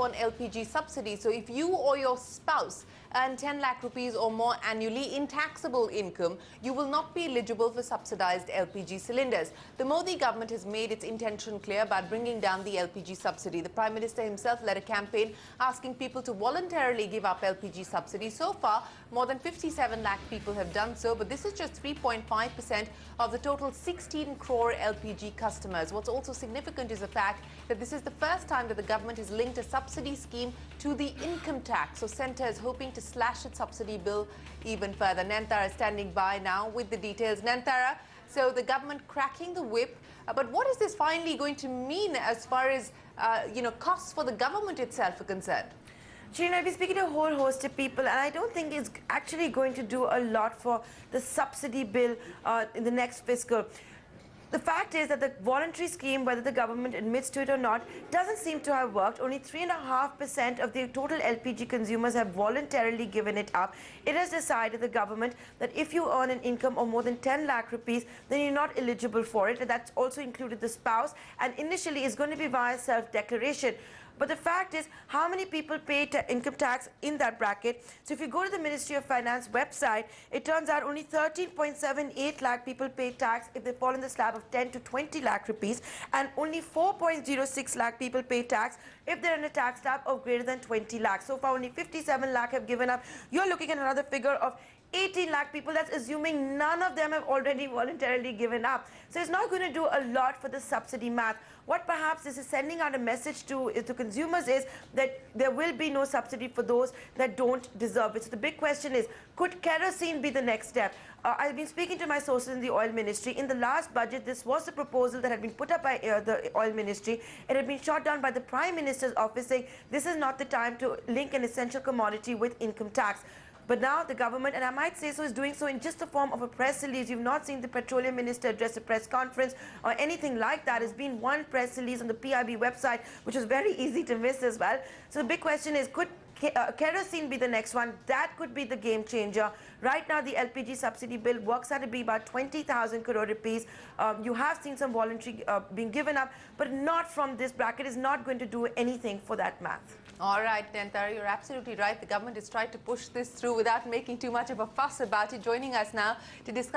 on LPG subsidy. So if you or your spouse earn 10 lakh rupees or more annually in taxable income, you will not be eligible for subsidized LPG cylinders. The Modi government has made its intention clear about bringing down the LPG subsidy. The Prime Minister himself led a campaign asking people to voluntarily give up LPG subsidy. So far, more than 57 lakh people have done so, but this is just 3.5% of the total 16 crore LPG customers. What's also significant is the fact that this is the first time that the government has linked a subsidy scheme to the income tax. So Centre is hoping to slash its subsidy bill even further. Nantara is standing by now with the details. Nantara, so the government cracking the whip, but what is this finally going to mean as far as costs for the government itself are concerned? Shireen, I've been speaking to a whole host of people, and I don't think it's actually going to do a lot for the subsidy bill in the next fiscal. The fact is that the voluntary scheme, whether the government admits to it or not, doesn't seem to have worked. Only 3.5% of the total LPG consumers have voluntarily given it up. It has decided, the government, that if you earn an income of more than 10 lakh rupees, then you're not eligible for it. And that's also included the spouse, and initially it's going to be via self-declaration. But the fact is, how many people pay income tax in that bracket? So if you go to the Ministry of Finance website, it turns out only 13.78 lakh people pay tax if they fall in the slab of 10 to 20 lakh rupees, and only 4.06 lakh people pay tax if they're in a tax slab of greater than 20 lakh. So far, only 57 lakh have given up. You're looking at another figure of 18 lakh people. That's assuming none of them have already voluntarily given up. So it's not going to do a lot for the subsidy math. What perhaps this is sending out a message to consumers is that there will be no subsidy for those that don't deserve it. So the big question is, could kerosene be the next step? I've been speaking to my sources in the oil ministry. In the last budget, this was the proposal that had been put up by the oil ministry. It had been shot down by the Prime Minister's office, saying this is not the time to link an essential commodity with income tax. But now the government, and I might say so, is doing so in just the form of a press release. You've not seen the Petroleum Minister address a press conference or anything like that. It's been one press release on the PIB website, which is very easy to miss as well. So the big question is, could kerosene be the next one? That could be the game changer. Right now, the LPG subsidy bill works out to be about 20,000 crore rupees. You have seen some voluntary being given up, but not from this bracket. Is not going to do anything for that math. All right, Nantara, you're absolutely right. The government has tried to push this through without making too much of a fuss about it. Joining us now to discuss